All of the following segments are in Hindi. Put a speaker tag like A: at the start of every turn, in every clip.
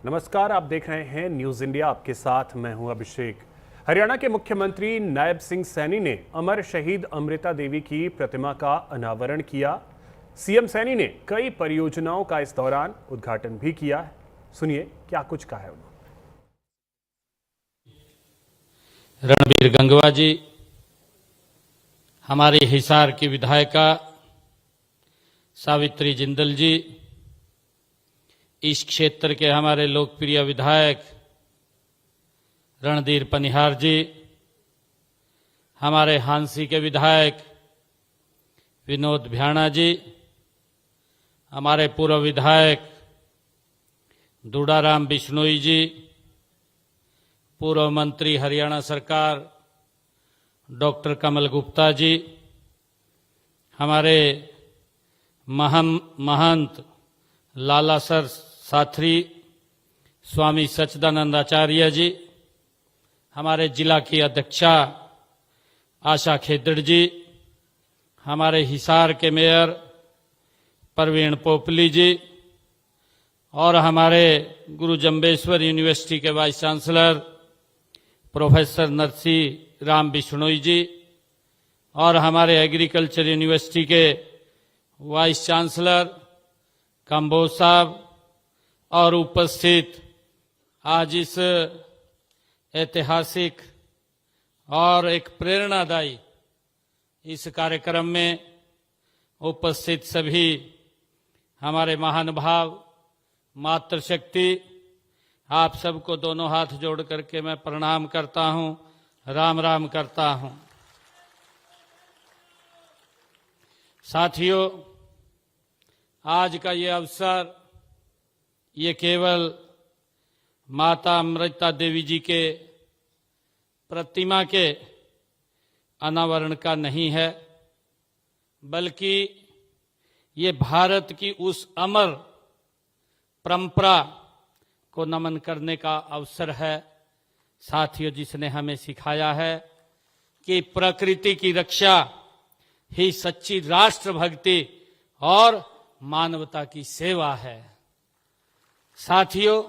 A: नमस्कार, आप देख रहे हैं न्यूज इंडिया। आपके साथ मैं हूं अभिषेक। हरियाणा के मुख्यमंत्री नायब सिंह सैनी ने अमर शहीद अमृता देवी की प्रतिमा का अनावरण किया। सीएम सैनी ने कई परियोजनाओं का इस दौरान उद्घाटन भी किया है। सुनिए क्या कुछ कहा है उन्होंने।
B: रणबीर गंगवा जी, हमारी हिसार की विधायिका सावित्री जिंदल जी, इस क्षेत्र के हमारे लोकप्रिय विधायक रणधीर पनिहार जी, हमारे हांसी के विधायक विनोद भ्याणा जी, हमारे पूर्व विधायक दुड़ाराम बिश्नोई जी, पूर्व मंत्री हरियाणा सरकार डॉक्टर कमल गुप्ता जी, हमारे महंत लालासर साथरी स्वामी सच्चिदानंद आचार्य जी, हमारे जिला की अध्यक्षा आशा खेदड़ जी, हमारे हिसार के मेयर प्रवीण पोपली जी और हमारे गुरु जम्बेश्वर यूनिवर्सिटी के vice chancellor professor Narsingh Ram Bishnoi ji और हमारे एग्रीकल्चर यूनिवर्सिटी के वाइस चांसलर कंबोज साहब और उपस्थित आज इस ऐतिहासिक और एक प्रेरणादायी इस कार्यक्रम में उपस्थित सभी हमारे महानुभाव, मातृशक्ति, आप सबको दोनों हाथ जोड़ करके मैं प्रणाम करता हूं, राम राम करता हूं। साथियों, आज का ये अवसर ये केवल माता अमृता देवी जी के प्रतिमा के अनावरण का नहीं है, बल्कि ये भारत की उस अमर परंपरा को नमन करने का अवसर है। साथियों, जिसने हमें सिखाया है कि प्रकृति की रक्षा ही सच्ची राष्ट्रभक्ति और मानवता की सेवा है। साथियों,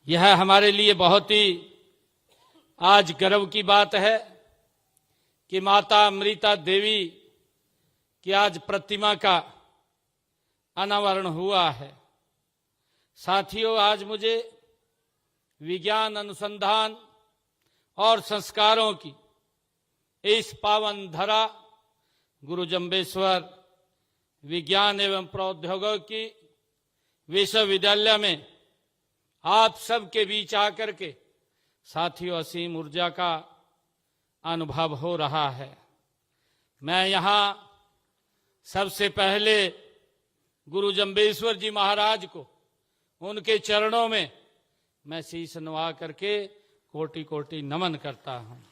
B: यह हमारे लिए बहुत ही आज गर्व की बात है कि माता अमृता देवी की आज प्रतिमा का अनावरण हुआ है। साथियों, आज मुझे विज्ञान अनुसंधान और संस्कारों की इस पावन धरा गुरु जम्बेश्वर विज्ञान एवं प्रौद्योगिकी विश्वविद्यालय में आप सबके बीच आकर के साथियों असीम ऊर्जा का अनुभव हो रहा है। मैं यहाँ सबसे पहले गुरु जम्बेश्वर जी महाराज को उनके चरणों में मैं शीश नवा करके कोटि कोटि नमन करता हूं।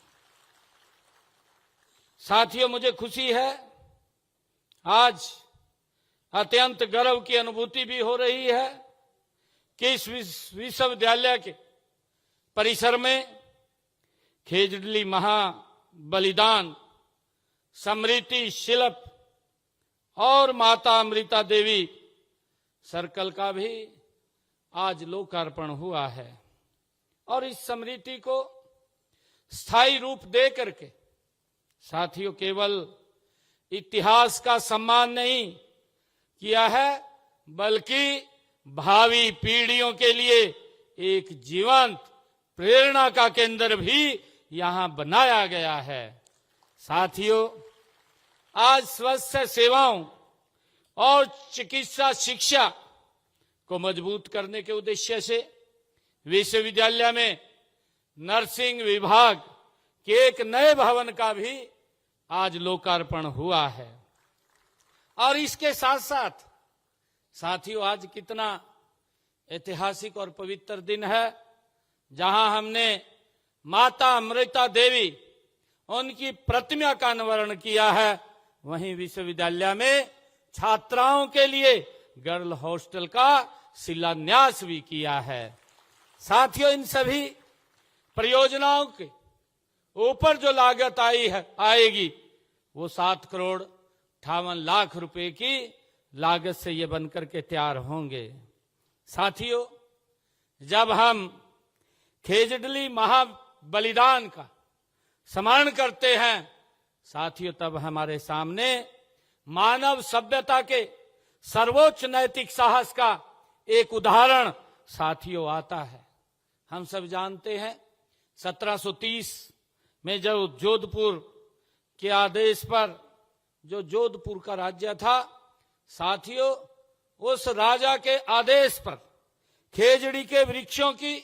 B: साथियों, मुझे खुशी है, आज अत्यंत गर्व की अनुभूति भी हो रही है कि इस विश्वविद्यालय के परिसर में खेजड़ली महाबलिदान स्मृति शिल्प और माता अमृता देवी सर्कल का भी आज लोकार्पण हुआ है। और इस स्मृति को स्थायी रूप दे करके साथियों केवल इतिहास का सम्मान नहीं किया है, बल्कि भावी पीढ़ियों के लिए एक जीवंत प्रेरणा का केंद्र भी यहां बनाया गया है। साथियों, आज स्वास्थ्य सेवाओं और चिकित्सा शिक्षा को मजबूत करने के उद्देश्य से विश्वविद्यालय में नर्सिंग विभाग के एक नए भवन का भी आज लोकार्पण हुआ है। और इसके साथ साथ साथियों, आज कितना ऐतिहासिक और पवित्र दिन है जहां हमने माता अमृता देवी उनकी प्रतिमा का अनावरण किया है। वहीं विश्वविद्यालय में छात्राओं के लिए गर्ल हॉस्टल का शिलान्यास भी किया है। साथियों, इन सभी परियोजनाओं के ऊपर जो लागत आएगी वो 7 करोड़ 58 लाख रुपए की लागत से ये बनकर के तैयार होंगे। साथियों, जब हम खेजड़ली महाबलिदान का स्मरण करते हैं साथियों, तब हमारे सामने मानव सभ्यता के सर्वोच्च नैतिक साहस का एक उदाहरण साथियों आता है। हम सब जानते हैं 1730 में जो जोधपुर के आदेश पर जो जोधपुर का राज्य था साथियों, उस राजा के आदेश पर खेजड़ी के वृक्षों की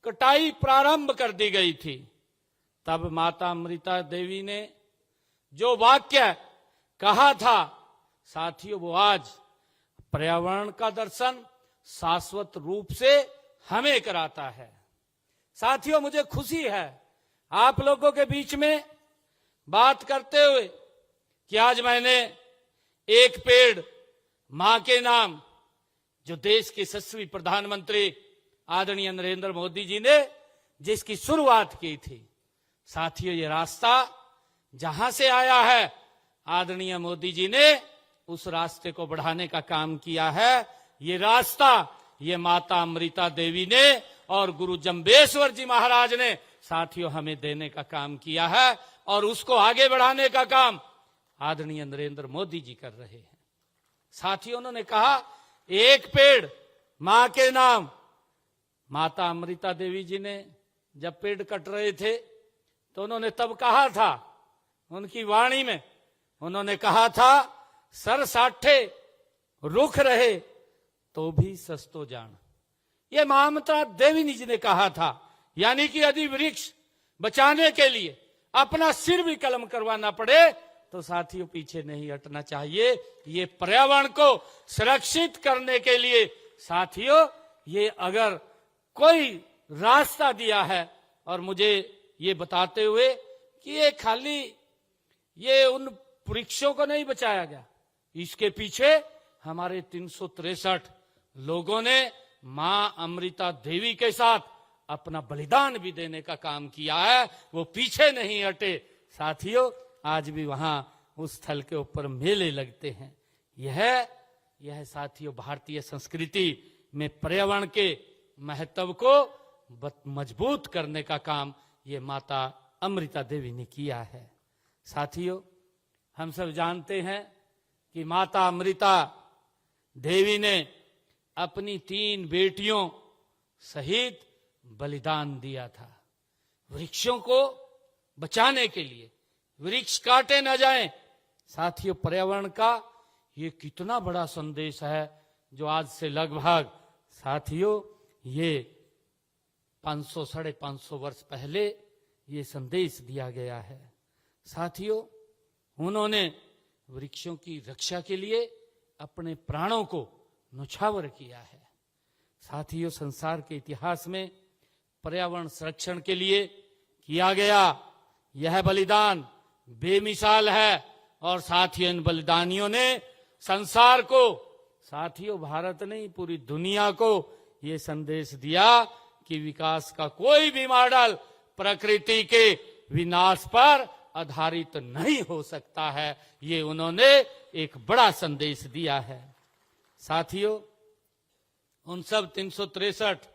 B: कटाई प्रारंभ कर दी गई थी। तब माता अमृता देवी ने जो वाक्य कहा था साथियों, वो आज पर्यावरण का दर्शन शाश्वत रूप से हमें कराता है। साथियों, मुझे खुशी है आप लोगों के बीच में बात करते हुए कि आज मैंने एक पेड़ मां के नाम, जो देश के यशस्वी प्रधानमंत्री आदरणीय नरेंद्र मोदी जी ने जिसकी शुरुआत की थी साथियों, ये रास्ता जहां से आया है आदरणीय मोदी जी ने उस रास्ते को बढ़ाने का काम किया है। ये रास्ता ये माता अमृता देवी ने और गुरु जम्बेश्वर जी महाराज ने साथियों हमें देने का काम किया है, और उसको आगे बढ़ाने का काम आदरणीय नरेंद्र मोदी जी कर रहे हैं। साथियों, उन्होंने कहा एक पेड़ मां के नाम। माता अमृता देवी जी ने जब पेड़ कट रहे थे तो उन्होंने तब कहा था, उनकी वाणी में उन्होंने कहा था, सर साठे रुख रहे तो भी सस्तो जान। ये माता देवी जी ने कहा था, यानी कि यदि वृक्ष बचाने के लिए अपना सिर भी कलम करवाना पड़े तो साथियों पीछे नहीं हटना चाहिए। ये पर्यावरण को सुरक्षित करने के लिए साथियों ये अगर कोई रास्ता दिया है, और मुझे ये बताते हुए कि ये खाली ये उन वृक्षों को नहीं बचाया गया, इसके पीछे हमारे 363 लोगों ने मां अमृता देवी के साथ अपना बलिदान भी देने का काम किया है, वो पीछे नहीं हटे। साथियों, आज भी वहां उस स्थल के ऊपर मेले लगते हैं। यह साथियों भारतीय संस्कृति में पर्यावरण के महत्व को मजबूत करने का काम ये माता अमृता देवी ने किया है। साथियों, हम सब जानते हैं कि माता अमृता देवी ने अपनी 3 बेटियों सहित बलिदान दिया था वृक्षों को बचाने के लिए, वृक्ष काटे न जाएं। साथियों, पर्यावरण का ये कितना बड़ा संदेश है जो आज से लगभग साथियों ये 500-550 वर्ष पहले ये संदेश दिया गया है। साथियों, उन्होंने वृक्षों की रक्षा के लिए अपने प्राणों को न्यौछावर किया है। साथियों, संसार के इतिहास में पर्यावरण संरक्षण के लिए किया गया यह बलिदान बेमिसाल है, और साथियों इन बलिदानियों ने संसार को, साथियों भारत नहीं पूरी दुनिया को ये संदेश दिया कि विकास का कोई भी मॉडल प्रकृति के विनाश पर आधारित नहीं हो सकता है। ये उन्होंने एक बड़ा संदेश दिया है। साथियों, उन सब 363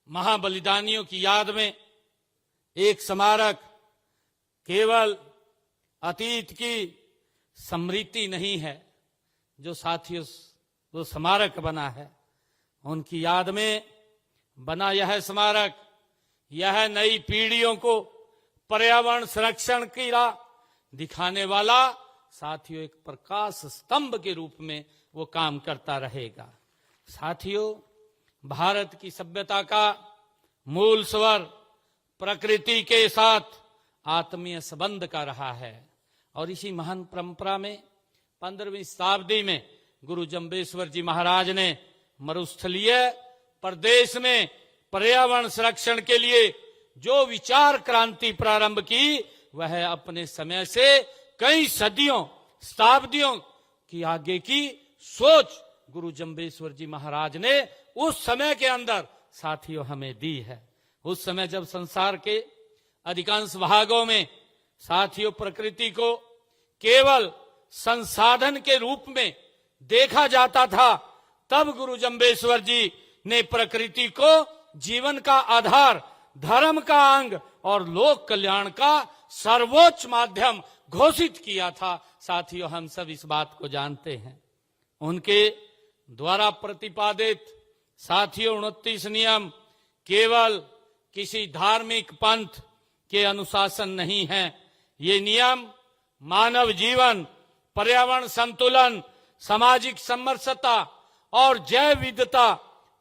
B: महाबलिदानियों की याद में एक स्मारक केवल अतीत की स्मृति नहीं है, जो साथियों वो स्मारक बना है उनकी याद में बना यह स्मारक, यह नई पीढ़ियों को पर्यावरण संरक्षण की राह दिखाने वाला साथियों एक प्रकाश स्तंभ के रूप में वो काम करता रहेगा। साथियों, भारत की सभ्यता का मूल स्वर प्रकृति के साथ आत्मीय संबंध का रहा है, और इसी महान परंपरा में 15वीं शताब्दी में गुरु जम्बेश्वर जी महाराज ने मरुस्थलीय प्रदेश में पर्यावरण संरक्षण के लिए जो विचार क्रांति प्रारंभ की, वह अपने समय से कई सदियों शताब्दियों की आगे की सोच गुरु जम्बेश्वर जी महाराज ने उस समय के अंदर साथियों हमें दी है। उस समय जब संसार के अधिकांश भागों में साथियों प्रकृति को केवल संसाधन के रूप में देखा जाता था, तब गुरु जम्बेश्वर जी ने प्रकृति को जीवन का आधार, धर्म का अंग और लोक कल्याण का सर्वोच्च माध्यम घोषित किया था। साथियों, हम सब इस बात को जानते हैं। उनके द्वारा प्रतिपादित साथियों 29 नियम केवल किसी धार्मिक पंथ के अनुशासन नहीं है। ये नियम मानव जीवन, पर्यावरण संतुलन, सामाजिक समरसता और जैव विविधता,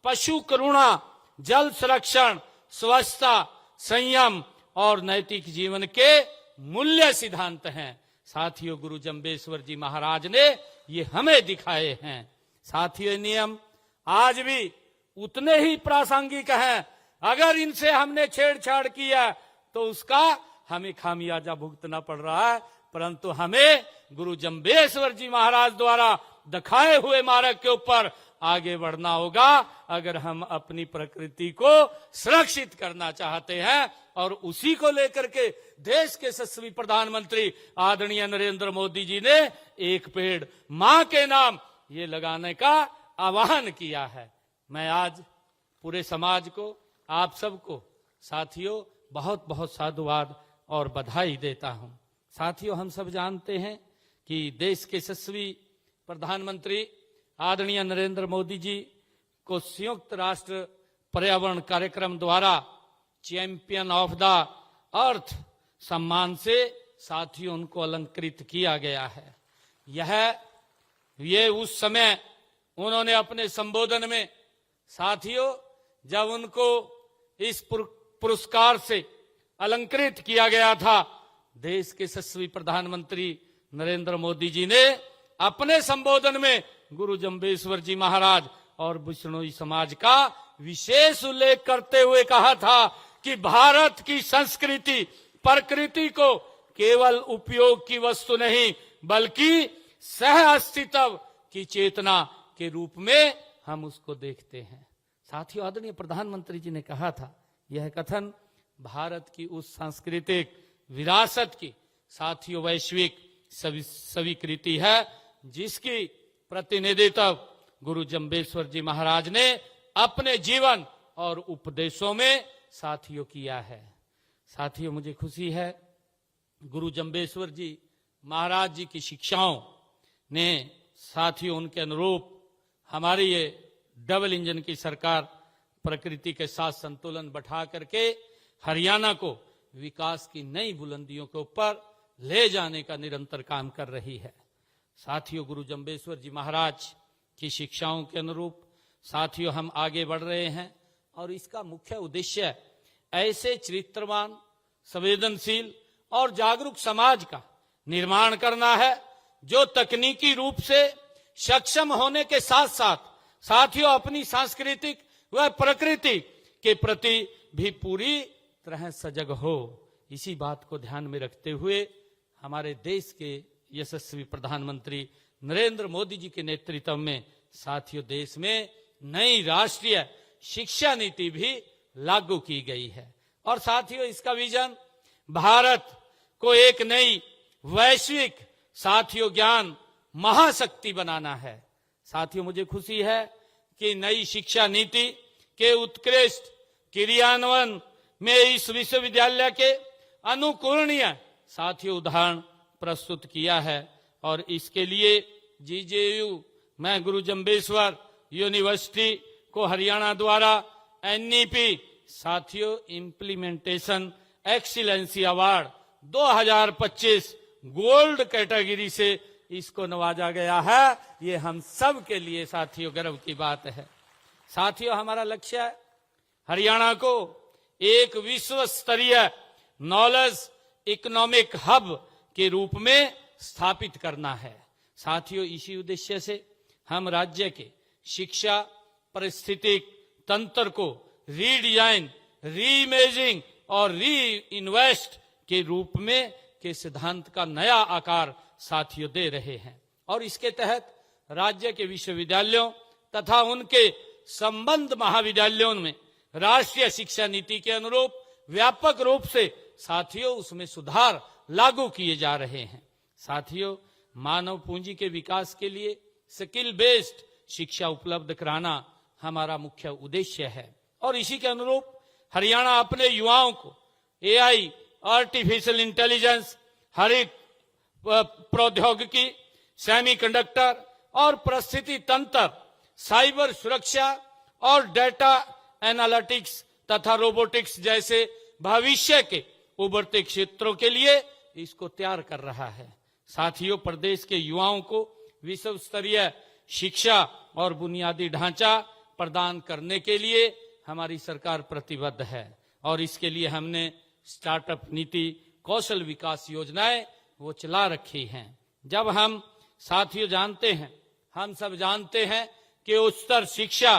B: पशु करुणा, जल संरक्षण, स्वच्छता, संयम और नैतिक जीवन के मूल्य सिद्धांत हैं। साथियों, गुरु जम्बेश्वर जी महाराज ने ये हमें दिखाए हैं। साथियों, नियम आज भी उतने ही प्रासंगिक हैं। अगर इनसे हमने छेड़छाड़ किया तो उसका हमें खामियाजा भुगतना पड़ रहा है, परंतु हमें गुरु जम्बेश्वर जी महाराज द्वारा दिखाए हुए मार्ग के ऊपर आगे बढ़ना होगा अगर हम अपनी प्रकृति को सुरक्षित करना चाहते हैं। और उसी को लेकर के देश के यशस्वी प्रधानमंत्री आदरणीय नरेंद्र मोदी जी ने एक पेड़ मां के नाम ये लगाने का आह्वान किया है। मैं आज पूरे समाज को, आप सबको साथियों बहुत बहुत साधुवाद और बधाई देता हूं। साथियों, हम सब जानते हैं कि देश के यशस्वी प्रधानमंत्री आदरणीय नरेंद्र मोदी जी को संयुक्त राष्ट्र पर्यावरण कार्यक्रम द्वारा चैंपियन ऑफ द अर्थ सम्मान से साथियों उनको अलंकृत किया गया है। ये उस समय उन्होंने अपने संबोधन में साथियों जब उनको इस पुरस्कार से अलंकृत किया गया था, देश के यशस्वी प्रधानमंत्री नरेंद्र मोदी जी ने अपने संबोधन में गुरु जम्बेश्वर जी महाराज और बिश्नोई समाज का विशेष उल्लेख करते हुए कहा था कि भारत की संस्कृति प्रकृति को केवल उपयोग की वस्तु नहीं बल्कि सह अस्तित्व की चेतना के रूप में हम उसको देखते हैं। साथियों, आदरणीय प्रधानमंत्री जी ने कहा था, यह कथन भारत की उस सांस्कृतिक विरासत की साथियों वैश्विक स्वीकृति है जिसकी प्रतिनिधित्व गुरु जम्बेश्वर जी महाराज ने अपने जीवन और उपदेशों में साथियों किया है। साथियों, मुझे खुशी है गुरु जम्बेश्वर जी महाराज जी की शिक्षाओं ने साथियों उनके अनुरूप हमारी ये डबल इंजन की सरकार प्रकृति के साथ संतुलन बैठा करके हरियाणा को विकास की नई बुलंदियों के ऊपर ले जाने का निरंतर काम कर रही है। साथियों, गुरु जम्बेश्वर जी महाराज की शिक्षाओं के अनुरूप साथियों हम आगे बढ़ रहे हैं और इसका मुख्य उद्देश्य ऐसे चरित्रवान, संवेदनशील और जागरूक समाज का निर्माण करना है जो तकनीकी रूप से सक्षम होने के साथ साथ साथियों अपनी सांस्कृतिक व प्रकृति के प्रति भी पूरी तरह सजग हो। इसी बात को ध्यान में रखते हुए हमारे देश के यशस्वी प्रधानमंत्री नरेंद्र मोदी जी के नेतृत्व में साथियों देश में नई राष्ट्रीय शिक्षा नीति भी लागू की गई है। और साथियों इसका विजन भारत को एक नई वैश्विक साथियों ज्ञान महाशक्ति बनाना है। साथियों, मुझे खुशी है कि नई शिक्षा नीति के उत्कृष्ट क्रियान्वयन में इस विश्वविद्यालय के अनुकरणीय साथियों उदाहरण प्रस्तुत किया है और इसके लिए जीजेयू में गुरु जम्बेश्वर यूनिवर्सिटी को हरियाणा द्वारा एनईपी साथियों implementation excellency award 2025 gold category से इसको नवाजा गया है। ये हम सब के लिए साथियों गर्व की बात है। साथियों, हमारा लक्ष्य है हरियाणा को एक विश्व स्तरीय नॉलेज इकोनॉमिक हब के रूप में स्थापित करना है। साथियों, इसी उद्देश्य से हम राज्य के शिक्षा परिस्थितिक तंत्र को रीडिजाइन, रीइमेजिंग और री इन्वेस्ट के रूप में के सिद्धांत का नया आकार साथियों दे रहे हैं और इसके तहत राज्य के विश्वविद्यालयों तथा उनके संबद्ध महाविद्यालयों में राष्ट्रीय शिक्षा नीति के अनुरूप व्यापक रूप से साथियों उसमें सुधार लागू किए जा रहे हैं। साथियों, मानव पूंजी के विकास के लिए स्किल बेस्ड शिक्षा उपलब्ध कराना हमारा मुख्य उद्देश्य है। और इसी के अनुरूप हरियाणा अपने युवाओं को एआई, आर्टिफिशियल इंटेलिजेंस, हरित प्रौद्योगिकी, सेमीकंडक्टर और परिस्थिति तंत्र, साइबर सुरक्षा और डेटा एनालिटिक्स तथा रोबोटिक्स जैसे भविष्य के उभरते क्षेत्रों के लिए इसको तैयार कर रहा है। साथियों, प्रदेश के युवाओं को विश्व स्तरीय शिक्षा और बुनियादी ढांचा प्रदान करने के लिए हमारी सरकार प्रतिबद्ध है और इसके लिए हमने स्टार्टअप नीति, कौशल विकास योजनाएं वो चला रखी हैं। जब हम साथियों जानते हैं, हम सब जानते हैं कि उच्चतर शिक्षा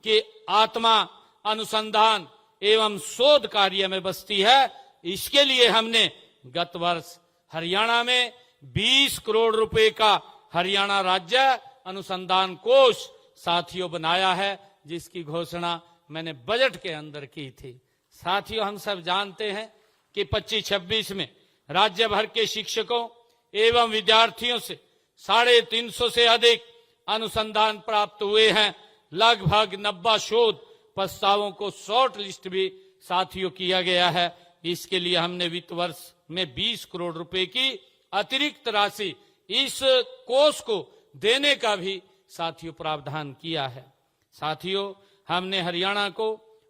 B: की आत्मा अनुसंधान एवं शोध कार्य में बसती है। इसके लिए हमने गत वर्ष हरियाणा में 20 करोड़ रुपए का हरियाणा राज्य अनुसंधान कोष साथियों बनाया है, जिसकी घोषणा मैंने बजट के अंदर की थी। साथियों, हम सब जानते हैं कि 25-26 में राज्य भर के शिक्षकों एवं विद्यार्थियों से 350 से अधिक अनुसंधान प्राप्त हुए हैं। लगभग 90 शोध प्रस्तावों को शॉर्ट लिस्ट भी साथियों किया गया है। इसके लिए हमने वित्त वर्ष में 20 करोड़ रुपए की अतिरिक्त राशि इस कोष को देने का भी साथियों प्रावधान किया है। साथियों, हमने हरियाणा को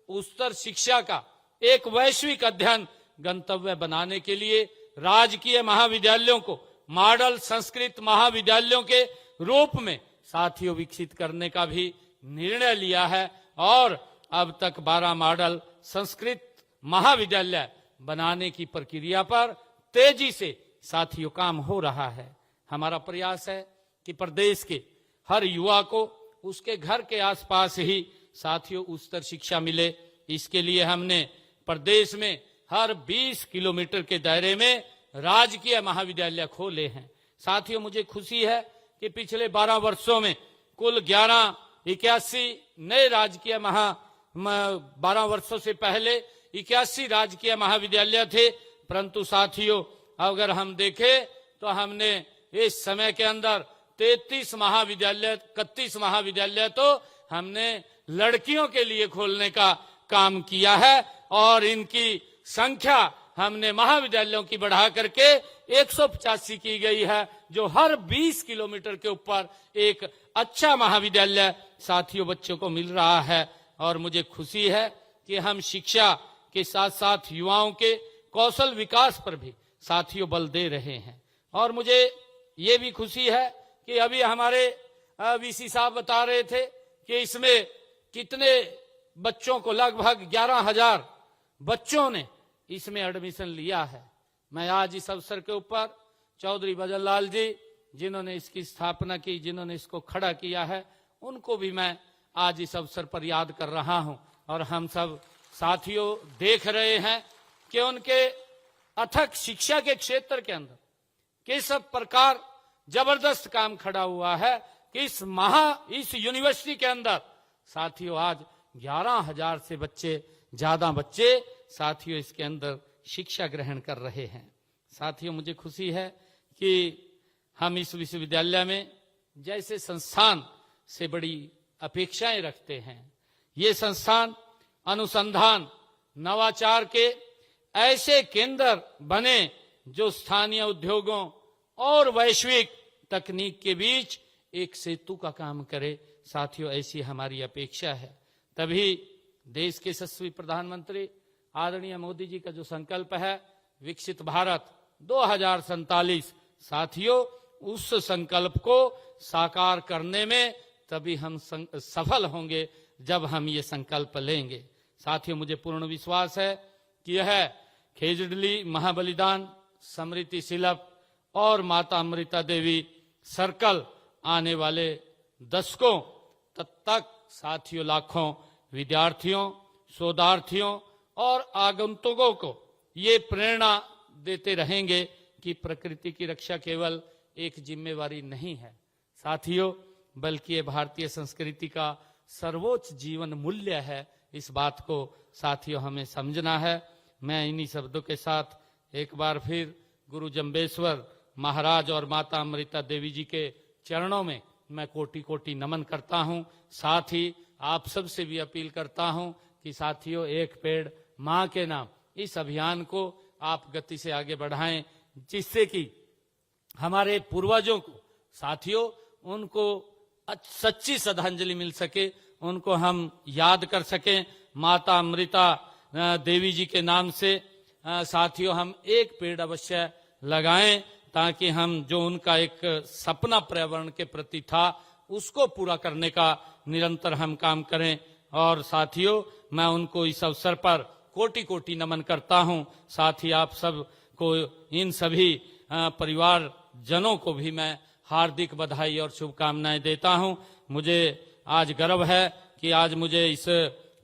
B: उच्चतर शिक्षा का एक वैश्विक अध्ययन गंतव्य बनाने के लिए राजकीय महाविद्यालयों को मॉडल संस्कृत महाविद्यालयों के रूप में साथियों विकसित करने का भी निर्णय लिया है और अब तक 12 मॉडल संस्कृत महाविद्यालय बनाने की प्रक्रिया पर तेजी से साथियों काम हो रहा है। हमारा प्रयास है कि प्रदेश के हर युवा को उसके घर के आसपास ही साथियों उच्चतर शिक्षा मिले। इसके लिए हमने प्रदेश में हर 20 किलोमीटर के दायरे में राजकीय महाविद्यालय खोले हैं। साथियों, मुझे खुशी है कि पिछले 12 वर्षों में कुल 81 नए राजकीय 12 वर्षों से पहले 81 राजकीय महाविद्यालय थे, परंतु साथियों अगर हम देखें तो हमने इस समय के अंदर 31 महाविद्यालय तो हमने लड़कियों के लिए खोलने का काम किया है और इनकी संख्या हमने महाविद्यालयों की बढ़ा करके 185 की गई है, जो हर 20 किलोमीटर के ऊपर एक अच्छा महाविद्यालय साथियों बच्चों को मिल रहा है। और मुझे खुशी है कि हम शिक्षा के साथ साथ युवाओं के कौशल विकास पर भी साथियों बल दे रहे हैं। और मुझे ये भी खुशी है कि अभी हमारे वीसी साहब बता रहे थे कि इसमें कितने बच्चों को, लगभग 11,000 बच्चों ने इसमें एडमिशन लिया है। मैं आज इस अवसर के ऊपर चौधरी भजन लाल जी, जिन्होंने इसकी स्थापना की, जिन्होंने इसको खड़ा किया है, उनको भी मैं आज इस अवसर पर याद कर रहा हूं। और हम सब साथियों देख रहे हैं कि उनके अथक शिक्षा के क्षेत्र के अंदर किस प्रकार जबरदस्त काम खड़ा हुआ है कि इस यूनिवर्सिटी के अंदर साथियों आज 11,000 से ज्यादा बच्चे साथियों इसके अंदर शिक्षा ग्रहण कर रहे हैं। साथियों, मुझे खुशी है कि हम इस विश्वविद्यालय में जैसे संस्थान से बड़ी अपेक्षाएं रखते हैं। ये संस्थान अनुसंधान नवाचार के ऐसे केंद्र बने जो स्थानीय उद्योगों और वैश्विक तकनीक के बीच एक सेतु का काम करे। साथियों, ऐसी हमारी अपेक्षा है। तभी देश के यशस्वी प्रधानमंत्री आदरणीय मोदी जी का जो संकल्प है विकसित भारत 2047, साथियों उस संकल्प को साकार करने में तभी हम सफल होंगे जब हम ये संकल्प लेंगे। साथियों, मुझे पूर्ण विश्वास है कि यह खेजड़ली महाबलिदान स्मृति शिल्प और माता अमृता देवी सर्कल आने वाले दशकों तक साथियों लाखों विद्यार्थियों, शोधार्थियों और आगंतुकों को ये प्रेरणा देते रहेंगे कि प्रकृति की रक्षा केवल एक जिम्मेवारी नहीं है साथियों, बल्कि ये भारतीय संस्कृति का सर्वोच्च जीवन मूल्य है। इस बात को साथियों हमें समझना है। मैं इन्हीं शब्दों के साथ एक बार फिर गुरु जम्बेश्वर महाराज और माता अमृता देवी जी के चरणों में मैं कोटि कोटि नमन करता हूं। साथ ही आप सब से भी अपील करता हूं कि साथियों, एक पेड़ मां के नाम, इस अभियान को आप गति से आगे बढ़ाएं, जिससे कि हमारे पूर्वजों को, साथियों, उनको सच्ची श्रद्धांजलि मिल सके, उनको हम याद कर सकें माता अमृता देवी जी के नाम से। साथियों, हम एक पेड़ अवश्य लगाएं, ताकि हम जो उनका एक सपना पर्यावरण के प्रति था, उसको पूरा करने का निरंतर हम काम करें। और साथियों, मैं उनको इस अवसर पर कोटि कोटि नमन करता हूं। साथ ही आप सब को, इन सभी परिवार जनों को भी मैं हार्दिक बधाई और शुभकामनाएं देता हूं। मुझे आज गर्व है कि आज मुझे इस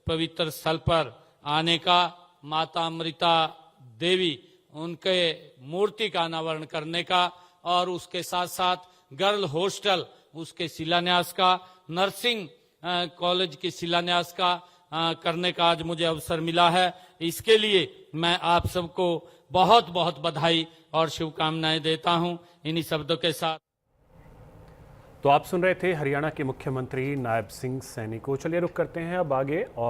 B: पवित्र स्थल पर आने का, माता अमृता देवी, उनके मूर्ति का अनावरण करने का, और उसके साथ साथ गर्ल हॉस्टल, उसके शिलान्यास का, नर्सिंग कॉलेज के शिलान्यास का करने का आज मुझे अवसर मिला है। इसके लिए मैं आप सबको बहुत बहुत बधाई और शुभकामनाएं देता हूं। इन्हीं शब्दों के साथ
A: तो आप सुन रहे थे हरियाणा के मुख्यमंत्री नायब सिंह सैनी को। चलिए रुक करते हैं अब आगे और